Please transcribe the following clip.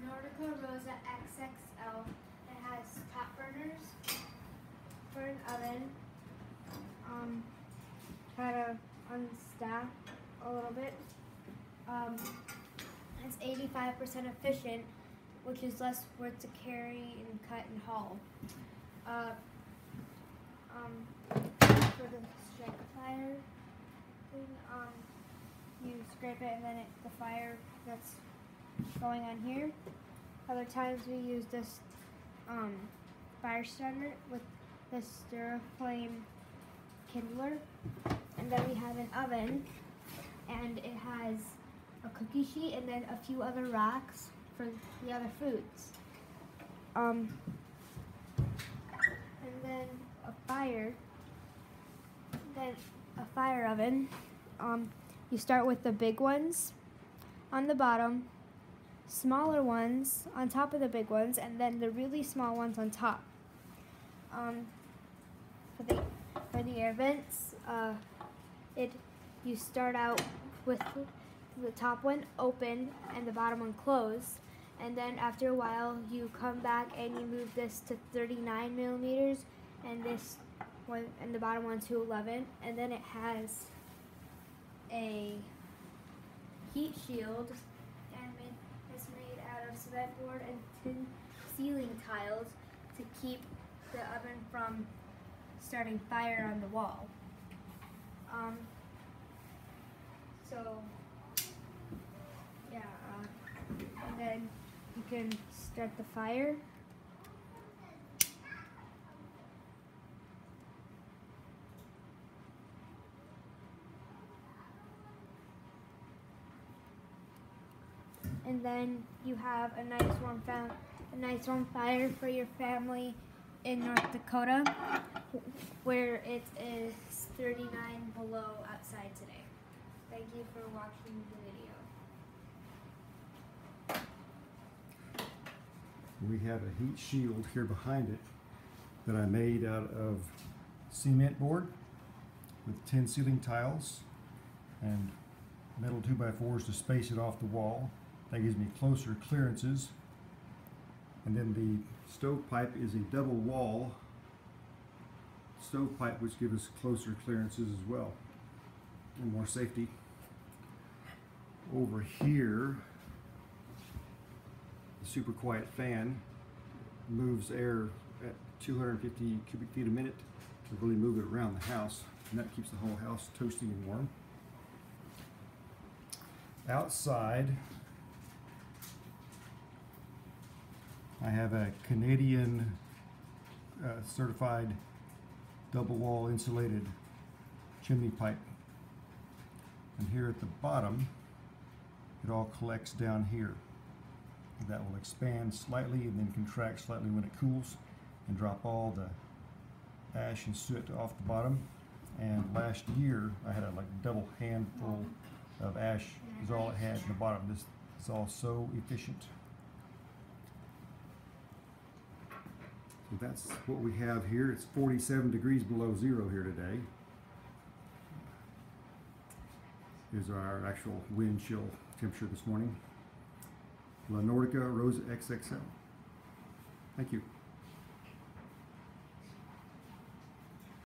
Nordica Rosa XXL. It has top burners for an oven. Kind of unstacked a little bit. It's 85% efficient, which is less work to carry and cut and haul. For the strike fire thing, you scrape it and then the fire that's going on here. Other times we use this fire starter with this stir flame kindler, and then we have an oven, and it has a cookie sheet and then a few other racks for the other foods. And then a fire oven. You start with the big ones on the bottom, smaller ones on top of the big ones, and then the really small ones on top. For the air vents, you start out with the top one open and the bottom one closed, and then after a while you come back and you move this to 39 millimeters and this one and the bottom one to 11, and then it has a heat shield, and it's made out of cement board and tin ceiling tiles to keep the oven from starting fire on the wall. And then you can start the fire. And then you have a nice warm fire for your family in North Dakota, where it is 39 below outside today. Thank you for watching the video. We have a heat shield here behind it that I made out of cement board with tin ceiling tiles and metal 2x4s to space it off the wall. That gives me closer clearances. And then the stovepipe is a double wall stovepipe, which gives us closer clearances as well and more safety. Over here, the super quiet fan moves air at 250 cubic feet a minute to really move it around the house, and that keeps the whole house toasty and warm. Outside, I have a Canadian certified double wall insulated chimney pipe, and here at the bottom it all collects down here. That will expand slightly and then contract slightly when it cools and drop all the ash and soot off the bottom. And last year I had a double handful of ash is all it had in the bottom. This is all so efficient. So that's what we have here. It's 47 degrees below zero here today. Here's our actual wind chill temperature this morning. La Nordica Rosa XXL. Thank you.